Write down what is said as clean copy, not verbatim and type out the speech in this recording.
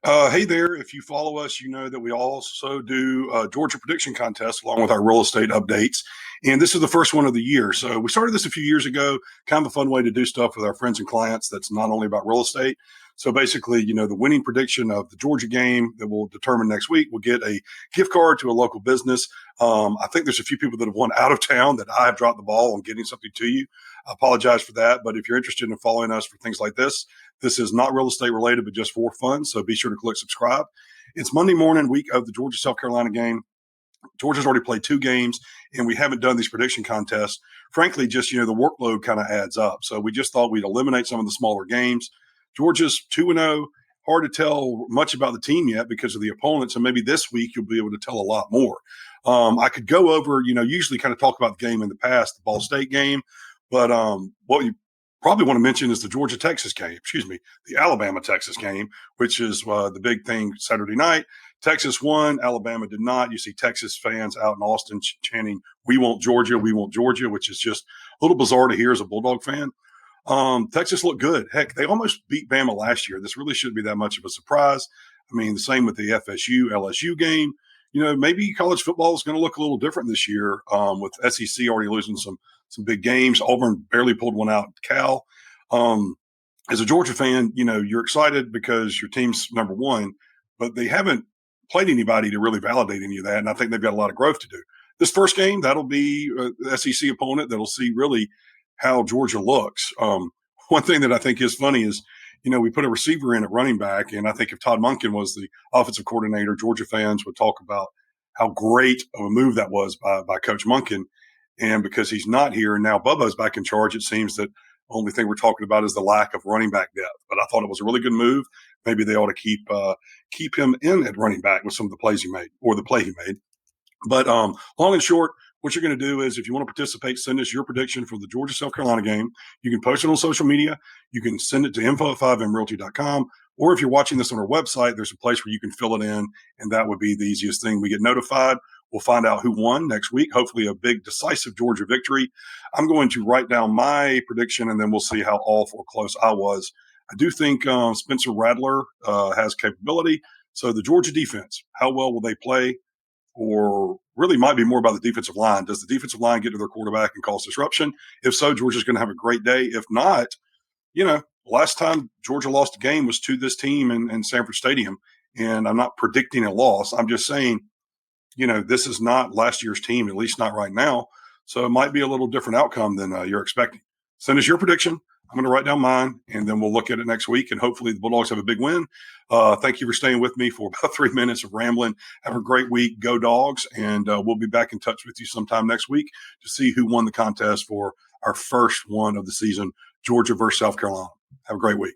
Hey there. If you follow us, you know that we also do Georgia prediction contests along with our real estate updates. And this is the first one of the year. So we started this a few years ago, kind of a fun way to do stuff with our friends and clients that's not only about real estate. So basically, the winning prediction of the Georgia game that we'll determine next week will get a gift card to a local business. I think there's a few people that have won out of town that I have dropped the ball on getting something to you. I apologize for that. But if you're interested in following us for things like this is not real estate related, but just for fun. So be sure to click subscribe. It's Monday morning, week of the Georgia South Carolina game. Georgia's already played 2 games, and we haven't done these prediction contests. Frankly, just the workload kind of adds up. So we just thought we'd eliminate some of the smaller games. Georgia's 2-0. Hard to tell much about the team yet because of the opponents, and maybe this week you'll be able to tell a lot more. I could go over, usually kind of talk about the game in the past, the Ball State game, but what you probably want to mention is the the Alabama-Texas game, which is the big thing Saturday night. Texas won, Alabama did not. You see Texas fans out in Austin chanting, "We want Georgia, we want Georgia," which is just a little bizarre to hear as a Bulldog fan. Texas looked good. Heck, they almost beat Bama last year. This really shouldn't be that much of a surprise. I mean, the same with the FSU-LSU game. Maybe college football is going to look a little different this year with SEC already losing some big games. Auburn barely pulled one out. Cal. As a Georgia fan, you're excited because your team's number one, but they haven't played anybody to really validate any of that, and I think they've got a lot of growth to do. This first game, that'll be the SEC opponent that'll see really how Georgia looks. One thing that I think is funny is, we put a receiver in at running back, and I think if Todd Monken was the offensive coordinator, Georgia fans would talk about how great of a move that was by Coach Monken. And because he's not here and now Bubba's back in charge, it seems that the only thing we're talking about is the lack of running back depth. But I thought it was a really good move. Maybe they ought to keep him in at running back with some of the plays he made or the play he made. But long and short, what you're going to do is if you want to participate, send us your prediction for the Georgia-South Carolina game. You can post it on social media. You can send it to info@5mrealty.com. Or if you're watching this on our website, there's a place where you can fill it in, and that would be the easiest thing. We get notified. We'll find out who won next week, hopefully a big, decisive Georgia victory. I'm going to write down my prediction, and then we'll see how off or close I was. I do think Spencer Rattler has capability. So the Georgia defense, how well will they play? Or really might be more about the defensive line. Does the defensive line get to their quarterback and cause disruption? If so, Georgia's going to have a great day. If not, last time Georgia lost a game was to this team in Sanford Stadium. And I'm not predicting a loss. I'm just saying, this is not last year's team, at least not right now. So it might be a little different outcome than you're expecting. Send us your prediction. I'm going to write down mine, and then we'll look at it next week, and hopefully the Bulldogs have a big win. Thank you for staying with me for about 3 minutes of rambling. Have a great week. Go Dogs, and we'll be back in touch with you sometime next week to see who won the contest for our first one of the season, Georgia versus South Carolina. Have a great week.